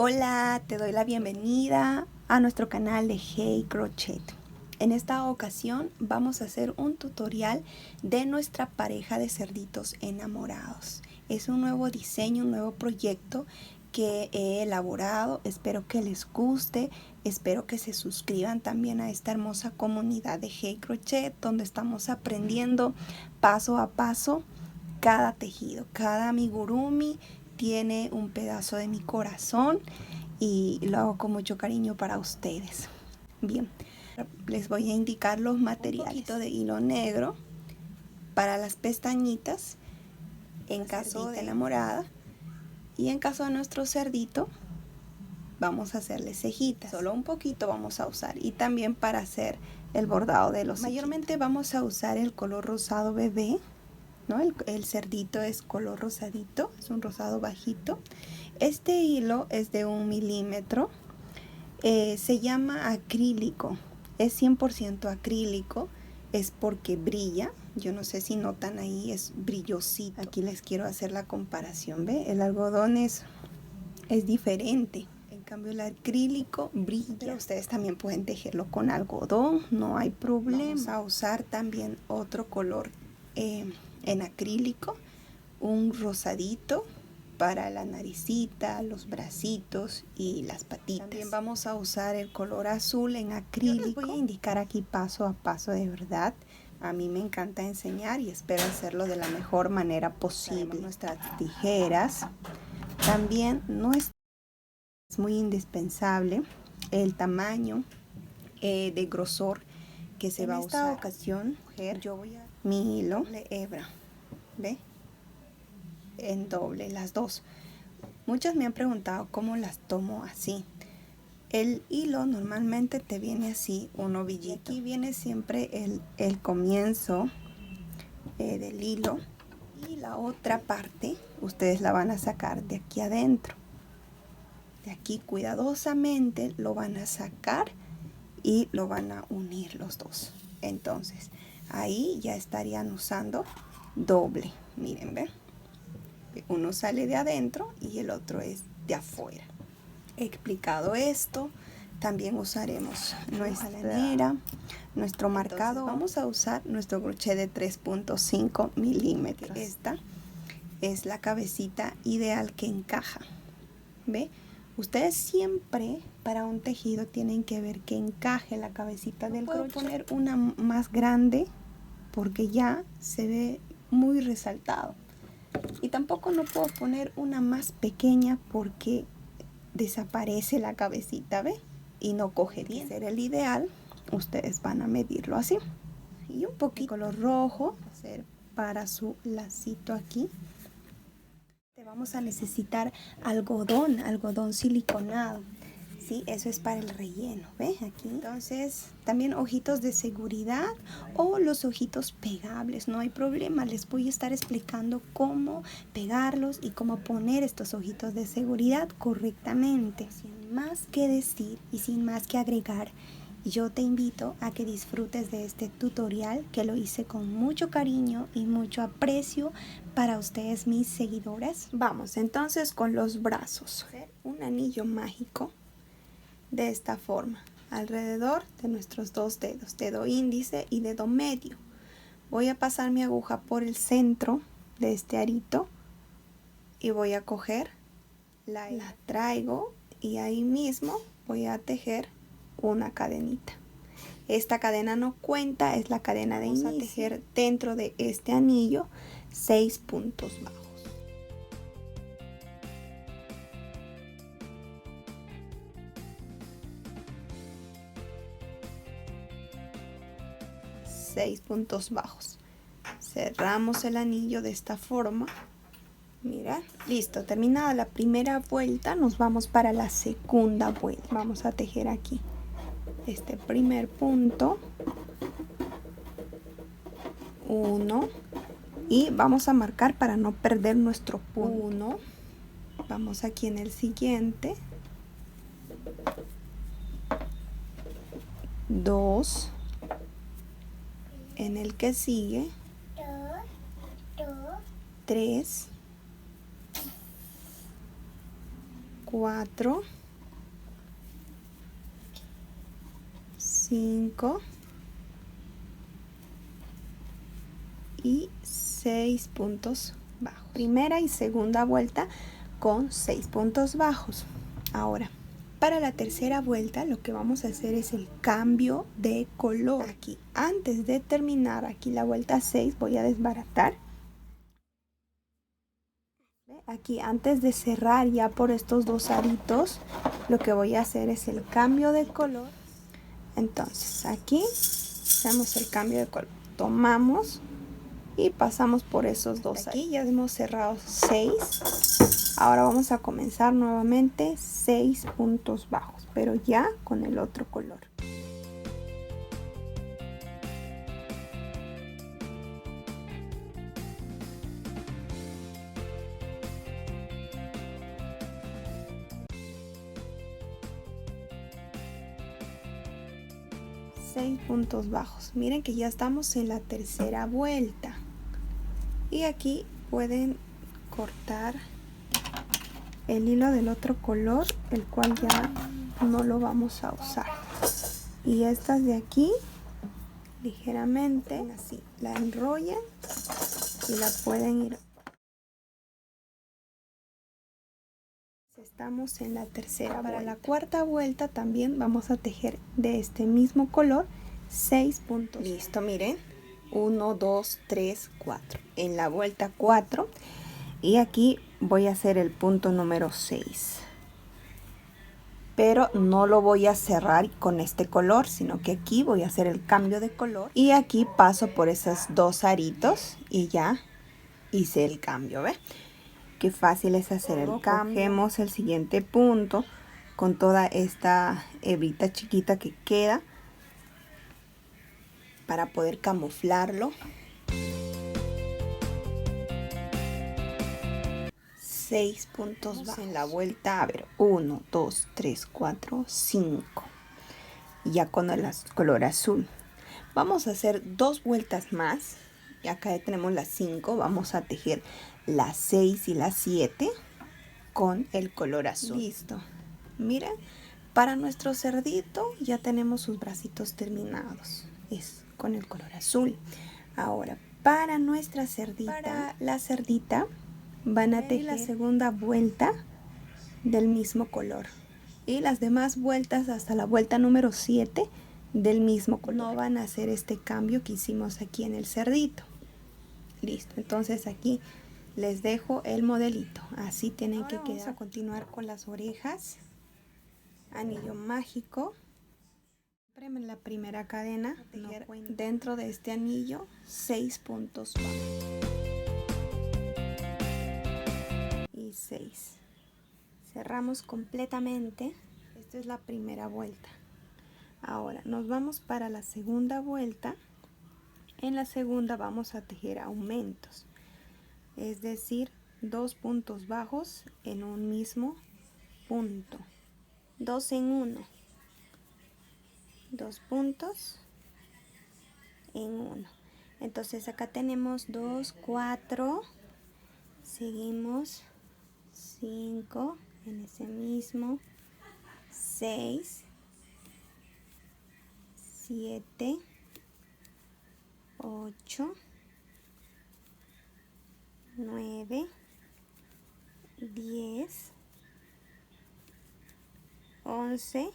Hola, te doy la bienvenida a nuestro canal de Hey Crochet. En esta ocasión vamos a hacer un tutorial de nuestra pareja de cerditos enamorados. Es un nuevo diseño, un nuevo proyecto que he elaborado. Espero que les guste, espero que se suscriban también a esta hermosa comunidad de Hey Crochet, donde estamos aprendiendo paso a paso cada tejido. Cada amigurumi tiene un pedazo de mi corazón y lo hago con mucho cariño para ustedes. Bien, les voy a indicar los materiales. Un poquito de hilo negro para las pestañitas en caso de enamorada, y en caso de nuestro cerdito vamos a hacerle cejitas. Solo un poquito vamos a usar, y también para hacer el bordado de los mayormente vamos a usar el color rosado bebé, ¿no? El cerdito es color rosadito, es un rosado bajito. Este hilo es de 1 milímetro, se llama acrílico, es 100% acrílico, es porque brilla. Yo no sé si notan ahí, es brillosito. Aquí les quiero hacer la comparación, ¿ve? El algodón es diferente, en cambio el acrílico brilla. Pero ustedes también pueden tejerlo con algodón, no hay problema. Vamos a usar también otro color en acrílico, un rosadito para la naricita, los bracitos y las patitas. También vamos a usar el color azul en acrílico. Yo les voy a indicar aquí paso a paso, de verdad. A mí me encanta enseñar y espero hacerlo de la mejor manera posible. Nuestras tijeras. También no es muy indispensable el tamaño de grosor que se va a usar. En esta ocasión, yo voy a mi hilo de hebra, ¿ve? En doble, las dos. Muchas me han preguntado cómo las tomo así. El hilo normalmente te viene así, un ovillito. Y aquí viene siempre el comienzo del hilo, y la otra parte ustedes la van a sacar de aquí adentro. De aquí cuidadosamente lo van a sacar y lo van a unir los dos. Entonces ahí ya estarían usando doble. Miren, ven, uno sale de adentro y el otro es de afuera. Explicado esto, también usaremos nuestra lanera, nuestro marcador. Vamos a usar nuestro crochet de 3.5 milímetros. Esta es la cabecita ideal que encaja, ¿ve? Ustedes siempre para un tejido tienen que ver que encaje la cabecita del crochet. Puedo poner una más grande porque ya se ve muy resaltado, y tampoco no puedo poner una más pequeña porque desaparece la cabecita, ¿ve? Y no coge bien. Ser el ideal, ustedes van a medirlo así. Y un poquito de color rojo hacer para su lacito aquí. Vamos a necesitar algodón siliconado, ¿sí? Eso es para el relleno, ¿ves? Aquí. Entonces, también ojitos de seguridad o los ojitos pegables, no hay problema. Les voy a estar explicando cómo pegarlos y cómo poner estos ojitos de seguridad correctamente. Sin más que decir y sin más que agregar, yo te invito a que disfrutes de este tutorial que lo hice con mucho cariño y mucho aprecio para ustedes, mis seguidoras. Vamos entonces con los brazos. Un anillo mágico de esta forma, alrededor de nuestros dos dedos, dedo índice y dedo medio. Voy a pasar mi aguja por el centro de este arito y voy a coger, la traigo y ahí mismo voy a tejer una cadenita. Esta cadena no cuenta, es la cadena de inicio. Vamos a tejer dentro de este anillo 6 puntos bajos. Seis puntos bajos. Cerramos el anillo de esta forma. Mira, listo, terminada la primera vuelta, nos vamos para la segunda vuelta. Vamos a tejer aquí este primer punto, 1, y vamos a marcar para no perder nuestro punto. 1, vamos aquí en el siguiente, 2, en el que sigue, 3, 4, 5 y 6 puntos bajos. Primera y segunda vuelta con 6 puntos bajos. Ahora, para la tercera vuelta lo que vamos a hacer es el cambio de color. Aquí, antes de terminar aquí la vuelta 6, voy a desbaratar. Aquí, antes de cerrar ya por estos dos aritos, lo que voy a hacer es el cambio de color. Entonces, aquí hacemos el cambio de color. Tomamos y pasamos por esos dos. Aquí ya hemos cerrado 6. Ahora vamos a comenzar nuevamente 6 puntos bajos, pero ya con el otro color. Seis puntos bajos. Miren que ya estamos en la tercera vuelta. Y aquí pueden cortar el hilo del otro color, el cual ya no lo vamos a usar. Y estas de aquí, ligeramente, así, la enrollan y la pueden ir. Estamos en la tercera vuelta. Para la cuarta vuelta también vamos a tejer de este mismo color 6 puntos. Listo, miren. 1, 2, 3, 4. En la vuelta 4. Y aquí voy a hacer el punto número 6. Pero no lo voy a cerrar con este color, sino que aquí voy a hacer el cambio de color. Y aquí paso por esos dos aritos y ya hice el cambio, ¿ve? Qué fácil es hacer el cambio. Cogemos el siguiente punto con toda esta hebrita chiquita que queda para poder camuflarlo. 6 puntos bajos. En la vuelta, a ver, 1, 2, 3, 4, 5. Ya con el color azul. Vamos a hacer 2 vueltas más. Y acá ya tenemos las 5. Vamos a tejer las 6 y las 7 con el color azul. Listo. Miren, para nuestro cerdito ya tenemos sus bracitos terminados. Es con el color azul. Ahora, para nuestra cerdita, para la cerdita, van a tejer la segunda vuelta del mismo color. Y las demás vueltas hasta la vuelta número 7 del mismo color. No van a hacer este cambio que hicimos aquí en el cerdito. Listo, entonces aquí les dejo el modelito. Así tienen que quedar. Vamos a continuar con las orejas. Anillo mágico. En la primera cadena, dentro de este anillo, 6 puntos bajos. Y 6. Cerramos completamente. Esta es la primera vuelta. Ahora nos vamos para la segunda vuelta. En la segunda vamos a tejer aumentos, es decir, 2 puntos bajos en un mismo punto. 2 en 1. 2 puntos en 1. Entonces acá tenemos 2, 4. Seguimos 5 en ese mismo. 6, 7, 8, 9, 10, 11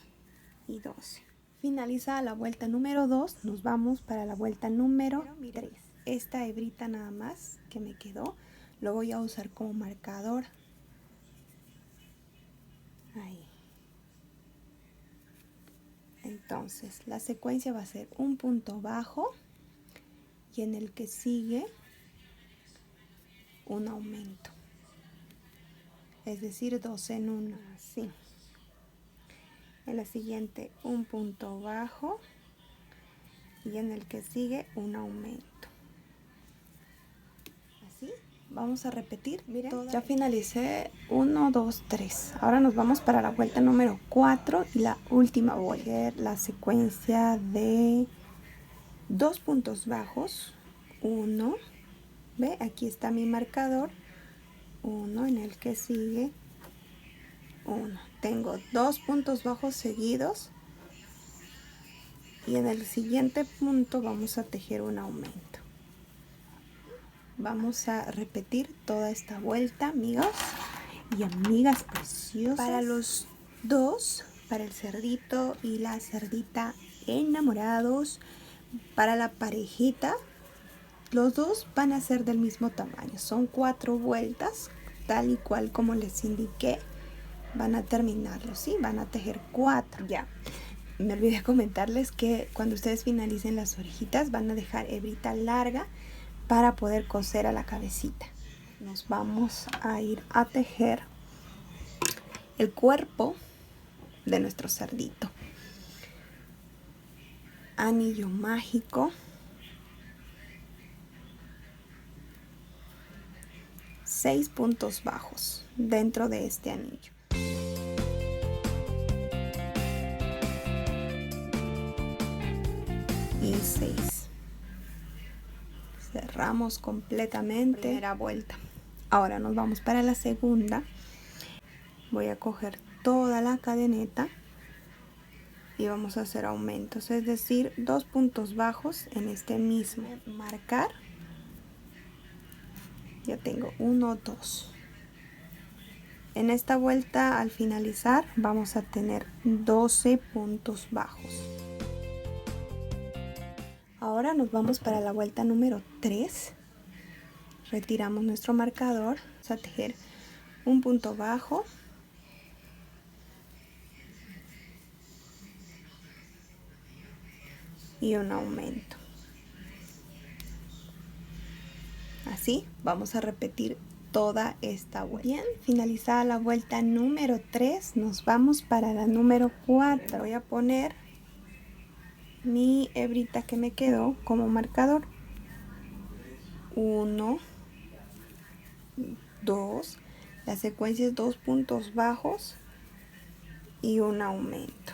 y 12. Finalizada la vuelta número 2, nos vamos para la vuelta número 3. Esta hebrita nada más que me quedó, lo voy a usar como marcador. Ahí. Entonces, la secuencia va a ser un punto bajo y en el que sigue un aumento. Es decir, 2 en 1, así. En la siguiente un punto bajo y en el que sigue un aumento. Así vamos a repetir. Miren, ya finalicé 1, 2, 3. Ahora nos vamos para la vuelta número 4 y la última voy a hacer la secuencia de 2 puntos bajos. 1, ve, aquí está mi marcador. 1 en el que sigue 1. Tengo 2 puntos bajos seguidos y en el siguiente punto vamos a tejer un aumento. Vamos a repetir toda esta vuelta, amigos y amigas preciosas. Para los dos, para el cerdito y la cerdita enamorados, para la parejita, los dos van a ser del mismo tamaño. Son 4 vueltas, tal y cual como les indiqué. Van a terminarlo, ¿sí? Van a tejer 4. Ya. Me olvidé comentarles que cuando ustedes finalicen las orejitas van a dejar hebrita larga para poder coser a la cabecita. Nos vamos a ir a tejer el cuerpo de nuestro cerdito. Anillo mágico. 6 puntos bajos dentro de este anillo. Y 6. Cerramos completamente. Primera vuelta. Ahora nos vamos para la segunda. Voy a coger toda la cadeneta y vamos a hacer aumentos, es decir, 2 puntos bajos en este mismo. Marcar. Ya tengo 1, 2. En esta vuelta al finalizar vamos a tener 12 puntos bajos. Ahora nos vamos para la vuelta número 3. Retiramos nuestro marcador. Vamos a tejer un punto bajo. Y un aumento. Así vamos a repetir toda esta vuelta. Bien, finalizada la vuelta número 3, nos vamos para la número 4. Voy a poner mi hebrita que me quedó como marcador. 1, 2, la secuencia es 2 puntos bajos y un aumento.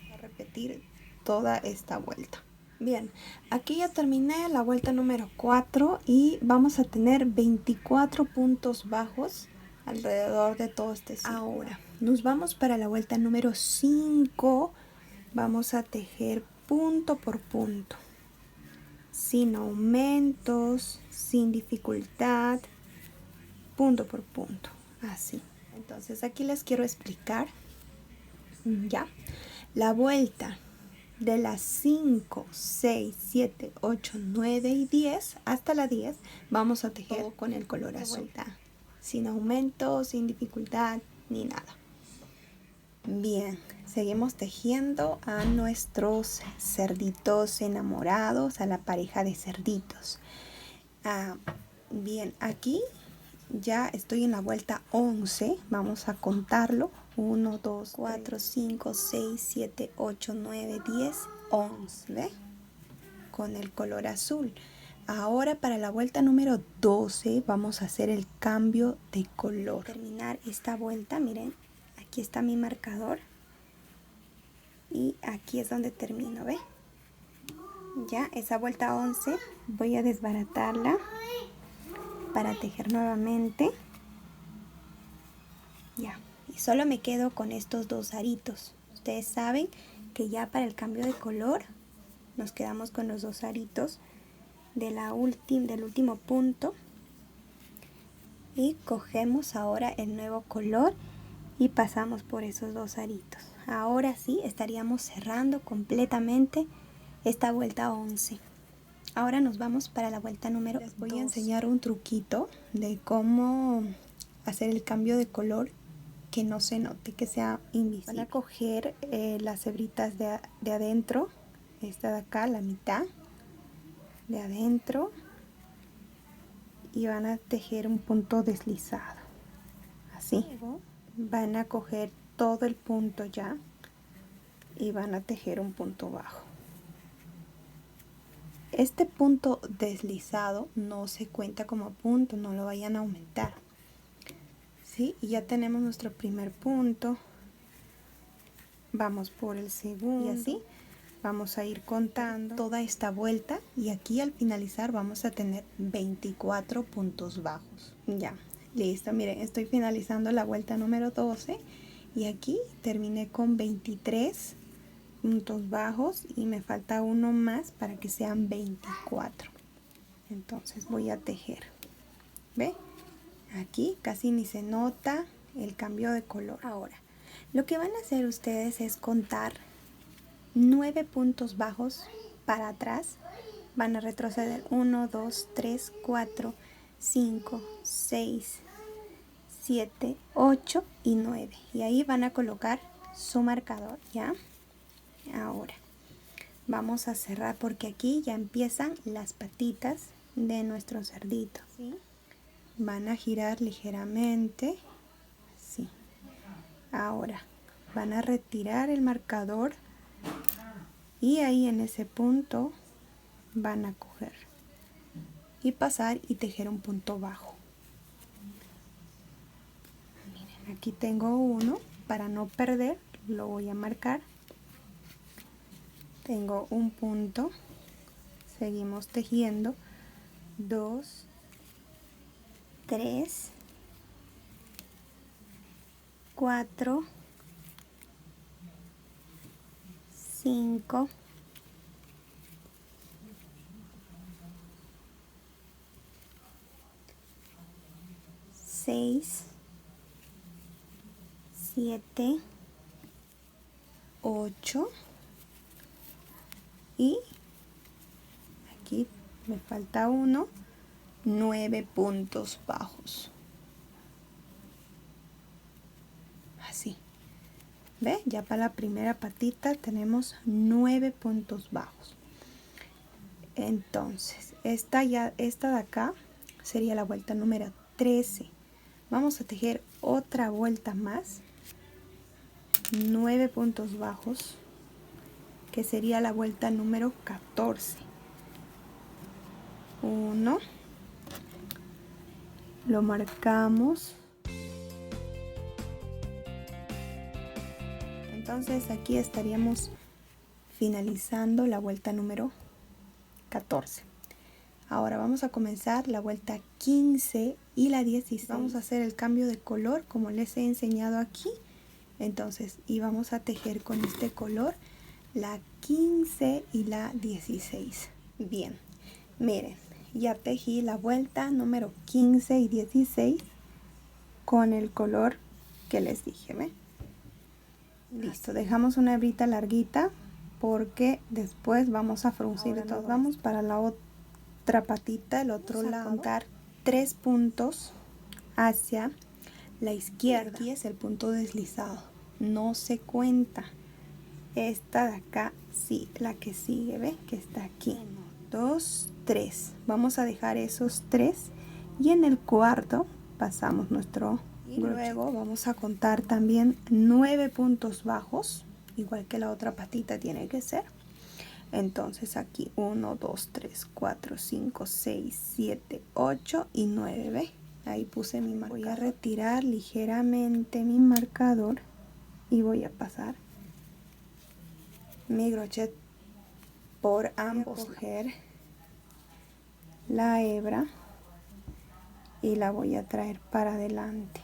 Voy a repetir toda esta vuelta. Bien, aquí ya terminé la vuelta número 4 y vamos a tener 24 puntos bajos alrededor de todo este círculo. Ahora nos vamos para la vuelta número 5. Vamos a tejer punto por punto, sin aumentos, sin dificultad, punto por punto, así. Entonces aquí les quiero explicar ya la vuelta de las 5, 6, 7, 8, 9 y 10 hasta la 10 vamos a tejer todo con el color azul, sin aumento, sin dificultad ni nada. Bien, seguimos tejiendo a nuestros cerditos enamorados, a la pareja de cerditos. Bien, aquí ya estoy en la vuelta 11, vamos a contarlo. 1, 2, 4, 5, 6, 7, 8, 9, 10, 11, ¿ve? Con el color azul. Ahora para la vuelta número 12 vamos a hacer el cambio de color. Para terminar esta vuelta, miren, aquí está mi marcador. Y aquí es donde termino, ¿ve? Ya, esa vuelta 11 voy a desbaratarla para tejer nuevamente. Ya. Y solo me quedo con estos 2 aritos. Ustedes saben que ya para el cambio de color nos quedamos con los 2 aritos de del último punto. Y cogemos ahora el nuevo color y pasamos por esos 2 aritos. Ahora sí estaríamos cerrando completamente esta vuelta 11. Ahora nos vamos para la vuelta número 2. Les voy a enseñar un truquito de cómo hacer el cambio de color que no se note, que sea invisible. Van a coger las hebritas de adentro, esta de acá, la mitad de adentro, y van a tejer un punto deslizado, así. Luego van a coger todo el punto ya y van a tejer un punto bajo. Este punto deslizado no se cuenta como punto, no lo vayan a aumentar. ¿Sí? Y ya tenemos nuestro primer punto. Vamos por el segundo. Y así vamos a ir contando toda esta vuelta. Y aquí al finalizar vamos a tener 24 puntos bajos. Ya Listo, miren, estoy finalizando la vuelta número 12 y aquí terminé con 23 puntos bajos y me falta uno más para que sean 24. Entonces voy a tejer. ¿Ve? Aquí casi ni se nota el cambio de color. Ahora, lo que van a hacer ustedes es contar 9 puntos bajos para atrás. Van a retroceder 1, 2, 3, 4, 5, 6, 7, 8 y 9. Y ahí van a colocar su marcador, ¿ya? Ahora, vamos a cerrar porque aquí ya empiezan las patitas de nuestro cerdito, ¿sí? Van a girar ligeramente, sí. Ahora, van a retirar el marcador y ahí en ese punto van a coger y pasar y tejer un punto bajo. Miren, aquí tengo uno, para no perder lo voy a marcar. Tengo un punto, seguimos tejiendo, 2, 3, 4, 5, 6, 7, 8 y aquí me falta uno, 9 puntos bajos. Así. ¿Ve? Ya para la primera patita tenemos 9 puntos bajos. Entonces, esta de acá sería la vuelta número 13. Vamos a tejer otra vuelta más, 9 puntos bajos, que sería la vuelta número 14. 1, lo marcamos. Entonces aquí estaríamos finalizando la vuelta número 14. Ahora vamos a comenzar la vuelta 15 y la 16. Vamos a hacer el cambio de color como les he enseñado aquí. Entonces, y vamos a tejer con este color la 15 y la 16. Bien, miren, ya tejí la vuelta número 15 y 16 con el color que les dije, ¿ve? Listo, dejamos una hebrita larguita porque después vamos a fruncir. Entonces vamos para la otra patita, el otro lado. A contar 3 puntos hacia la izquierda. Aquí es el punto deslizado, no se cuenta. Esta de acá sí, la que sigue, ¿ve? Que está aquí. 1, 2, 3. Vamos a dejar esos 3 y en el cuarto pasamos nuestro y luego vamos a contar también 9 puntos bajos, igual que la otra patita tiene que ser. Entonces aquí 1, 2, 3, 4, 5, 6, 7, 8 y 9, ¿ve? Ahí puse mi marcador. Voy a retirar ligeramente mi marcador y voy a pasar mi crochet por ambos. Coger la hebra y la voy a traer para adelante.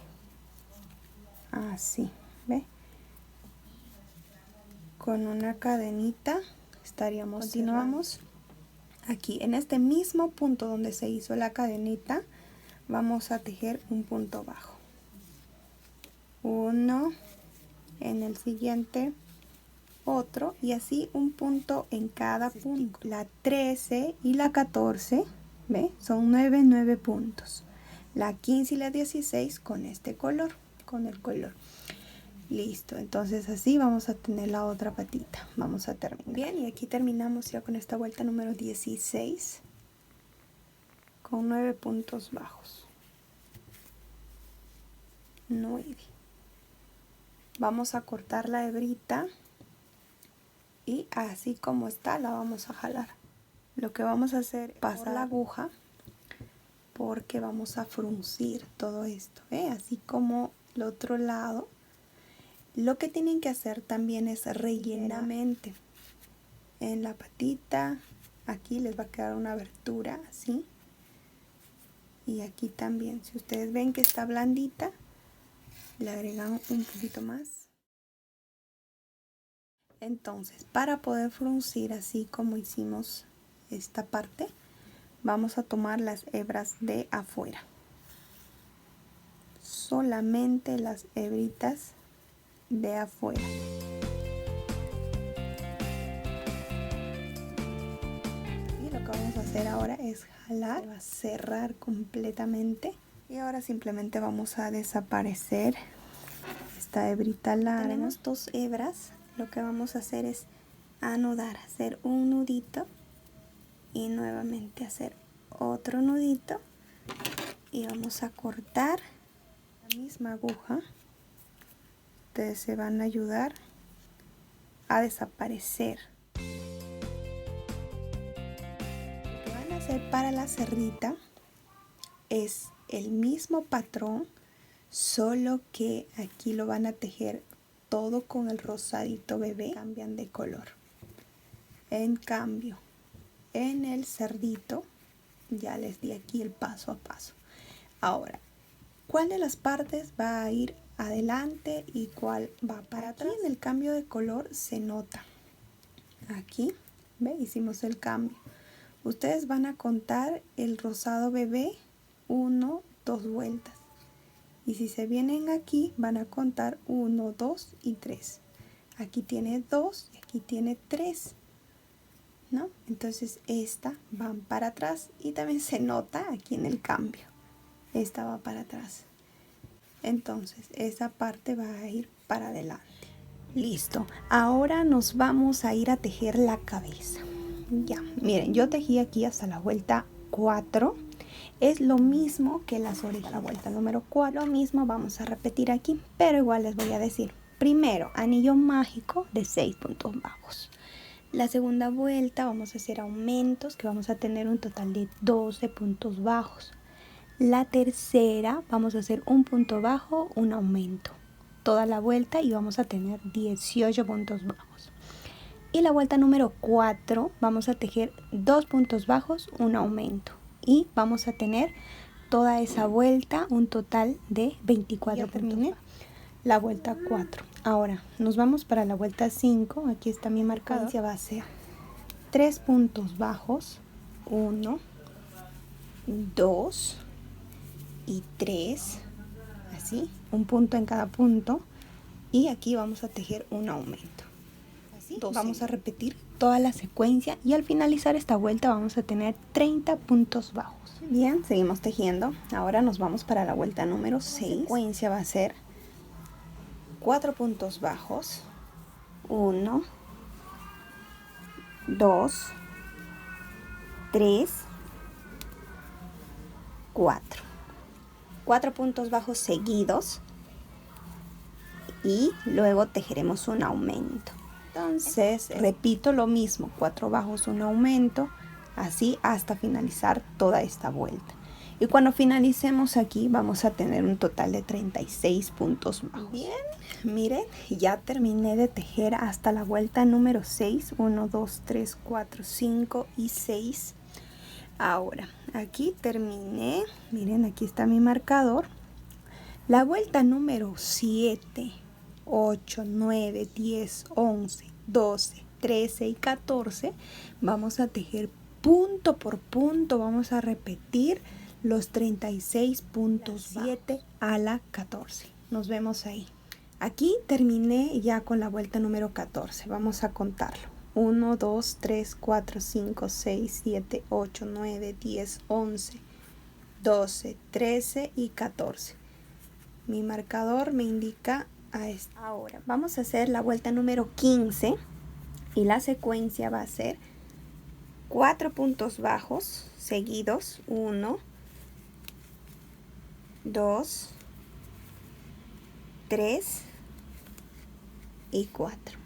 Así, ¿ve? Con una cadenita estaríamos. Continuamos aquí en este mismo punto donde se hizo la cadenita. Vamos a tejer un punto bajo, uno, en el siguiente otro y así un punto en cada punto. La 13 y la 14, ¿ve? Son 9 puntos. La 15 y la 16 con este color, con el color. Listo, entonces así vamos a tener la otra patita. Vamos a terminar. Bien, y aquí terminamos ya con esta vuelta número 16 con 9 puntos bajos. 9. Vamos a cortar la hebrita y así como está la vamos a jalar. Lo que vamos a hacer es pasar la aguja porque vamos a fruncir todo esto, ¿eh? Así como el otro lado. Lo que tienen que hacer también es rellenar en la patita. Aquí les va a quedar una abertura así Y aquí también, si ustedes ven que está blandita, le agregan un poquito más. Entonces, para poder fruncir así como hicimos esta parte, vamos a tomar las hebras de afuera. Solamente las hebritas de afuera. Y lo que vamos a hacer ahora es jalar, se va a cerrar completamente. Y ahora simplemente vamos a desaparecer esta hebrita larga. Tenemos 2 hebras. Lo que vamos a hacer es anudar, hacer un nudito y nuevamente hacer otro nudito, y vamos a cortar la misma aguja. Ustedes se van a ayudar a desaparecer. Lo que van a hacer para la cerdita es el mismo patrón, solo que aquí lo van a tejer todo con el rosadito bebé, cambian de color. En cambio, en el cerdito ya les di aquí el paso a paso. Ahora, ¿cuál de las partes va a ir adelante y cuál va para atrás? Aquí en el cambio de color se nota. Aquí, ¿ve? Hicimos el cambio. Ustedes van a contar el rosado bebé 1, 2 vueltas. Y si se vienen aquí, van a contar 1, 2 y 3. Aquí tiene 2 y aquí tiene 3. ¿No? Entonces esta van para atrás y también se nota aquí en el cambio. Esta va para atrás. Entonces esa parte va a ir para adelante. Listo. Ahora nos vamos a ir a tejer la cabeza. Ya, miren, yo tejí aquí hasta la vuelta 4. Es lo mismo que las orejas. La vuelta número 4, lo mismo vamos a repetir aquí, pero igual les voy a decir. Primero, anillo mágico de 6 puntos bajos. La segunda vuelta vamos a hacer aumentos, que vamos a tener un total de 12 puntos bajos. La tercera vamos a hacer un punto bajo, un aumento. Toda la vuelta y vamos a tener 18 puntos bajos. Y la vuelta número 4 vamos a tejer 2 puntos bajos, un aumento. Y vamos a tener toda esa vuelta un total de 24 puntos bajos. La vuelta 4. Ahora nos vamos para la vuelta 5. Aquí está mi marcador. Va a ser 3 puntos bajos, 1, 2 y 3, así, un punto en cada punto, y aquí vamos a tejer un aumento. Así, vamos a repetir toda la secuencia y al finalizar esta vuelta vamos a tener 30 puntos bajos. Bien, seguimos tejiendo. Ahora nos vamos para la vuelta número 6. La secuencia va a ser 4 puntos bajos, 1, 2, 3, 4. 4 puntos bajos seguidos y luego tejeremos un aumento. Entonces repito lo mismo, 4 bajos, un aumento, así hasta finalizar toda esta vuelta. Y cuando finalicemos aquí vamos a tener un total de 36 puntos bajos. Bien, miren, ya terminé de tejer hasta la vuelta número 6. 1, 2, 3, 4, 5 y 6. Ahora, aquí terminé. Miren, aquí está mi marcador. La vuelta número 7, 8, 9, 10, 11, 12, 13 y 14. Vamos a tejer punto por punto. Vamos a repetir los 36 puntos, 7 a la 14. Nos vemos ahí. Aquí terminé ya con la vuelta número 14. Vamos a contarlo. 1, 2, 3, 4, 5, 6, 7, 8, 9, 10, 11, 12, 13 y 14. Mi marcador me indica a esto. Ahora vamos a hacer la vuelta número 15 y la secuencia va a ser 4 puntos bajos seguidos. 1, 2, 3 y 4.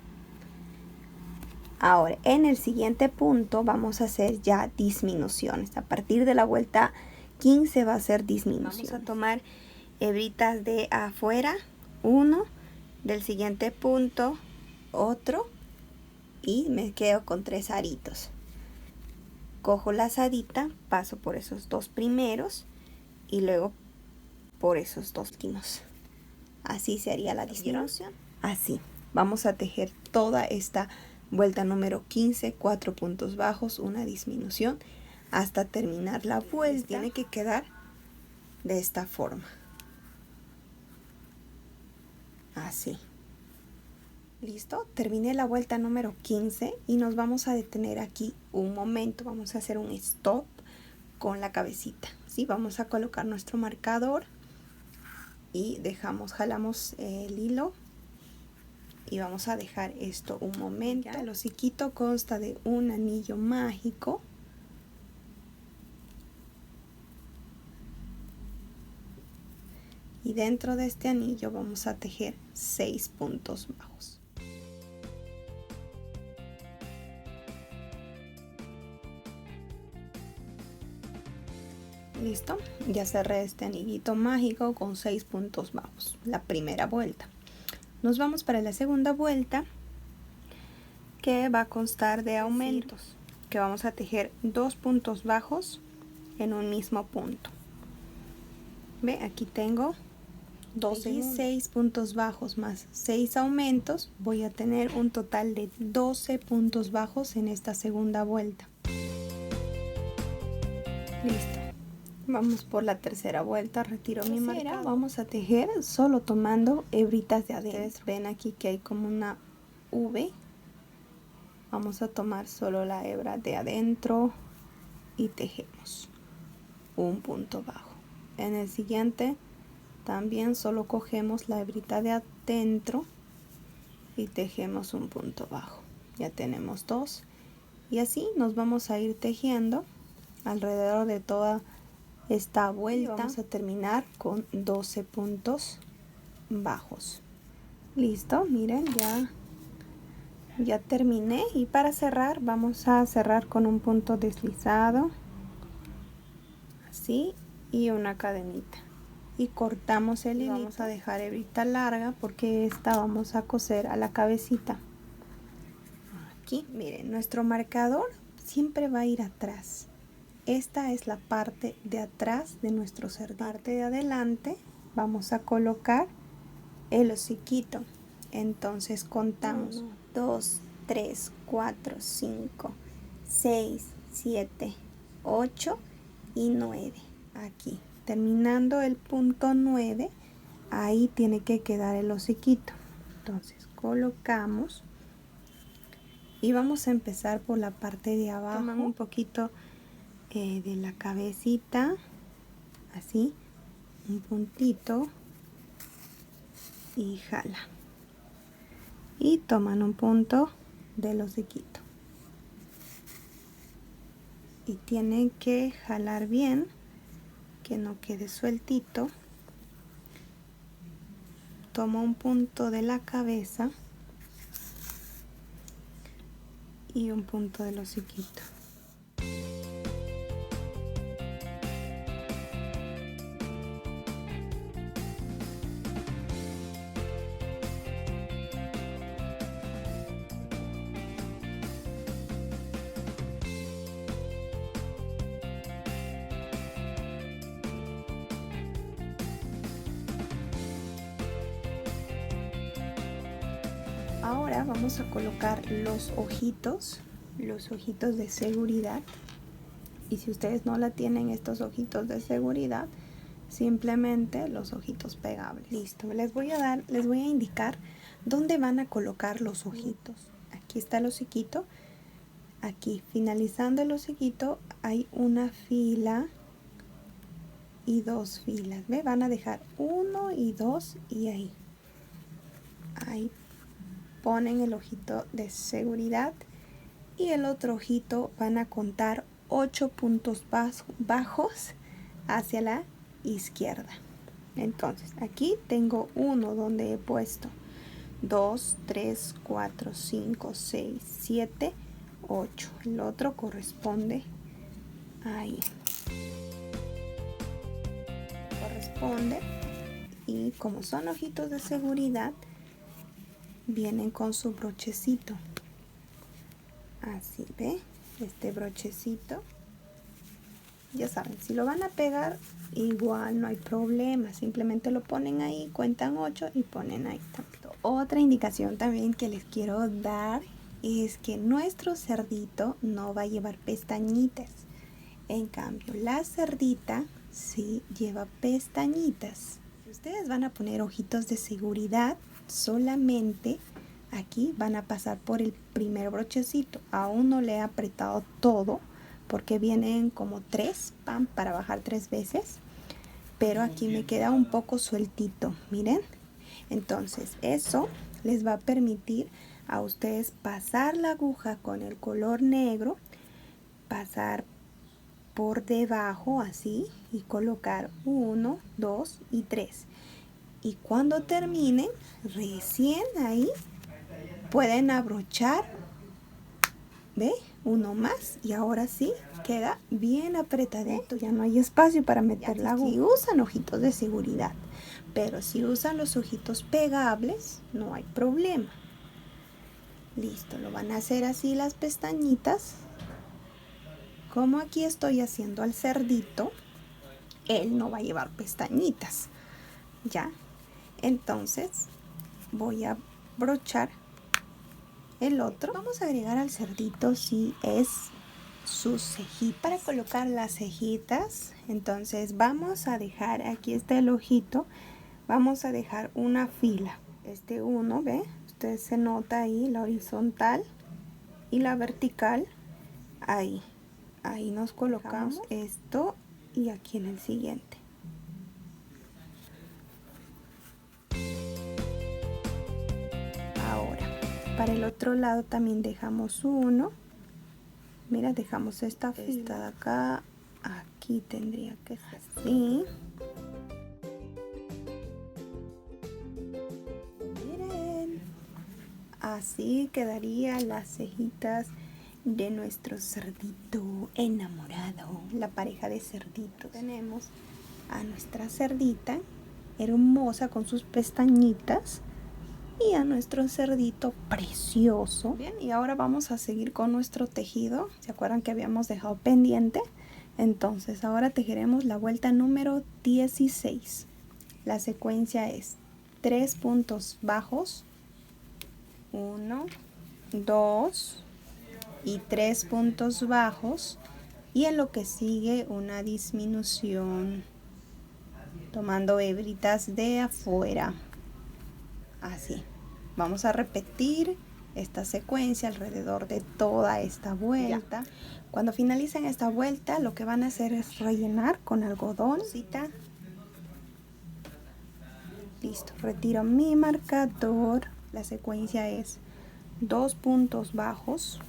Ahora en el siguiente punto vamos a hacer ya disminuciones. A partir de la vuelta 15 va a ser disminución. Vamos a tomar hebritas de afuera, uno, del siguiente punto otro, y me quedo con 3 aritos. Cojo la azadita, paso por esos 2 primeros y luego por esos dos últimos. Así sería la disminución. Así vamos a tejer toda esta vuelta número 15, 4 puntos bajos, una disminución, hasta terminar la vuelta. Tiene que quedar de esta forma. Así. Listo, terminé la vuelta número 15 y nos vamos a detener aquí un momento. Vamos a hacer un stop con la cabecita. ¿Sí? Vamos a colocar nuestro marcador y jalamos el hilo y vamos a dejar esto un momento. El hociquito consta de un anillo mágico. Y dentro de este anillo vamos a tejer 6 puntos bajos. Listo, ya cerré este anillito mágico con 6 puntos bajos, la primera vuelta. Nos vamos para la segunda vuelta, que va a constar de aumentos, que vamos a tejer 2 puntos bajos en un mismo punto. Ve, aquí tengo 6 puntos bajos más 6 aumentos, voy a tener un total de 12 puntos bajos en esta segunda vuelta. Listo. Vamos por la tercera vuelta, retiro mi marcador. Vamos a tejer solo tomando hebritas de adentro. Ustedes ven aquí que hay como una V. Vamos a tomar solo la hebra de adentro y tejemos un punto bajo. En el siguiente también solo cogemos la hebrita de adentro y tejemos un punto bajo. Ya tenemos 2 y así nos vamos a ir tejiendo alrededor de toda esta vuelta. Vamos a terminar con 12 puntos bajos. Listo, miren, ya terminé, y para cerrar vamos a cerrar con un punto deslizado así y una cadenita y cortamos el hilo. Vamos a dejar hebrita larga porque esta vamos a coser a la cabecita. Aquí miren, nuestro marcador siempre va a ir atrás. Esta es la parte de atrás de nuestro cerdito. Parte de adelante vamos a colocar el hociquito. Entonces contamos 2, 3, 4, 5, 6, 7, 8 y 9. Aquí, terminando el punto 9, ahí tiene que quedar el hociquito. Entonces colocamos y vamos a empezar por la parte de abajo. Toman un poquito de la cabecita, así, un puntito y jala. Y toman un punto del hociquito. Y tienen que jalar bien, que no quede sueltito. Toma un punto de la cabeza y un punto del hociquito. Ahora vamos a colocar los ojitos de seguridad. Y si ustedes no la tienen, estos ojitos de seguridad, simplemente los ojitos pegables. Listo, les voy a indicar dónde van a colocar los ojitos. Aquí está el hociquito. Aquí, finalizando el hociquito, hay una fila y 2 filas. ¿Ve? Van a dejar 1 y 2 y ahí ponen el ojito de seguridad, y el otro ojito van a contar 8 puntos bajos hacia la izquierda. Entonces aquí tengo uno donde he puesto 2, 3, 4, 5, 6, 7, 8. El otro corresponde ahí. Corresponde, y como son ojitos de seguridad, vienen con su brochecito. Así, ¿ve? Este brochecito Ya saben, si lo van a pegar, igual no hay problema. Simplemente lo ponen ahí, cuentan 8 y ponen ahí también. Otra indicación también que les quiero dar es que nuestro cerdito no va a llevar pestañitas. En cambio, la cerdita sí lleva pestañitas. Si ustedes van a poner ojitos de seguridad, solamente aquí van a pasar por el primer brochecito. Aún no le he apretado todo porque vienen como 3 para bajar 3 veces. Pero aquí me queda un poco sueltito, miren. Entonces eso les va a permitir a ustedes pasar la aguja con el color negro, pasar por debajo así y colocar 1, 2 y 3. Y cuando terminen, recién ahí pueden abrochar, ¿ve? Uno más y ahora sí queda bien apretadito. Ya no hay espacio para meter la aguja. Si usan ojitos de seguridad, pero si usan los ojitos pegables, no hay problema. Listo, lo van a hacer así las pestañitas. Como aquí estoy haciendo al cerdito, él no va a llevar pestañitas, ¿ya? Entonces voy a brochar el otro. Vamos a agregar al cerdito si es sus cejitas. Para colocar las cejitas, entonces vamos a dejar, aquí está el ojito, vamos a dejar una fila. Este uno, ¿ve? Usted se nota ahí la horizontal y la vertical, ahí. Ahí nos colocamos esto y aquí en el siguiente. Ahora, para el otro lado también dejamos uno. Mira, dejamos esta fila de acá. Aquí tendría que ser así. Miren, así quedarían las cejitas de nuestro cerdito enamorado, la pareja de cerditos. Tenemos a nuestra cerdita hermosa con sus pestañitas y a nuestro cerdito precioso. Bien, y ahora vamos a seguir con nuestro tejido. ¿Se acuerdan que habíamos dejado pendiente? Entonces ahora tejeremos la vuelta número 16. La secuencia es 3 puntos bajos, 1, 2 y 3 puntos bajos, y en lo que sigue una disminución tomando hebritas de afuera, así. Vamos a repetir esta secuencia alrededor de toda esta vuelta. Ya. Cuando finalicen esta vuelta, lo que van a hacer es rellenar con algodón. Listo, retiro mi marcador. La secuencia es 2 puntos bajos,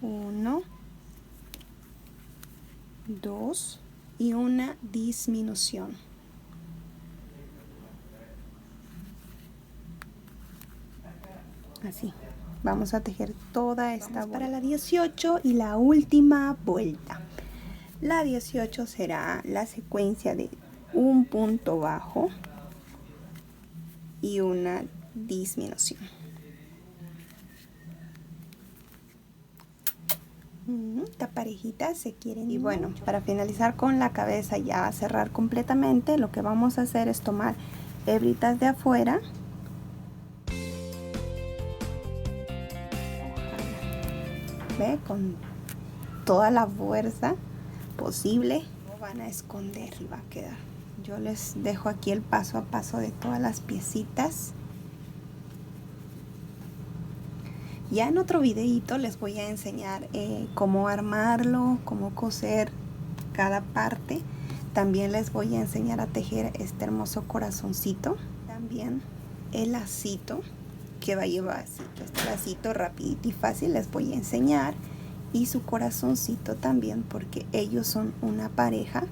1, 2 y una disminución. Así, vamos a tejer toda esta vuelta. Para la 18 y la última vuelta. La 18 será la secuencia de un punto bajo y una disminución. Esta parejita se quieren. Y bueno, para finalizar con la cabeza, ya a cerrar completamente, lo que vamos a hacer es tomar hebritas de afuera. ¿Ve? Con toda la fuerza posible. No van a esconder y va a quedar. Yo les dejo aquí el paso a paso de todas las piecitas. Ya en otro videito les voy a enseñar cómo armarlo, cómo coser cada parte. También les voy a enseñar a tejer este hermoso corazoncito. También el lacito que va a llevar así. Este lacito rapidito y fácil les voy a enseñar. Y su corazoncito también, porque ellos son una pareja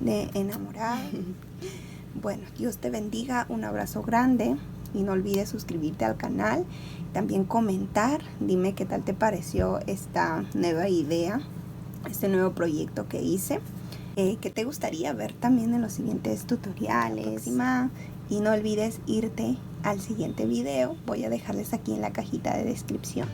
de enamorados. Bueno, Dios te bendiga, un abrazo grande. Y no olvides suscribirte al canal, también comentar, dime qué tal te pareció esta nueva idea, este nuevo proyecto que hice, que te gustaría ver también en los siguientes tutoriales. Y no olvides irte al siguiente video, voy a dejarles aquí en la cajita de descripción.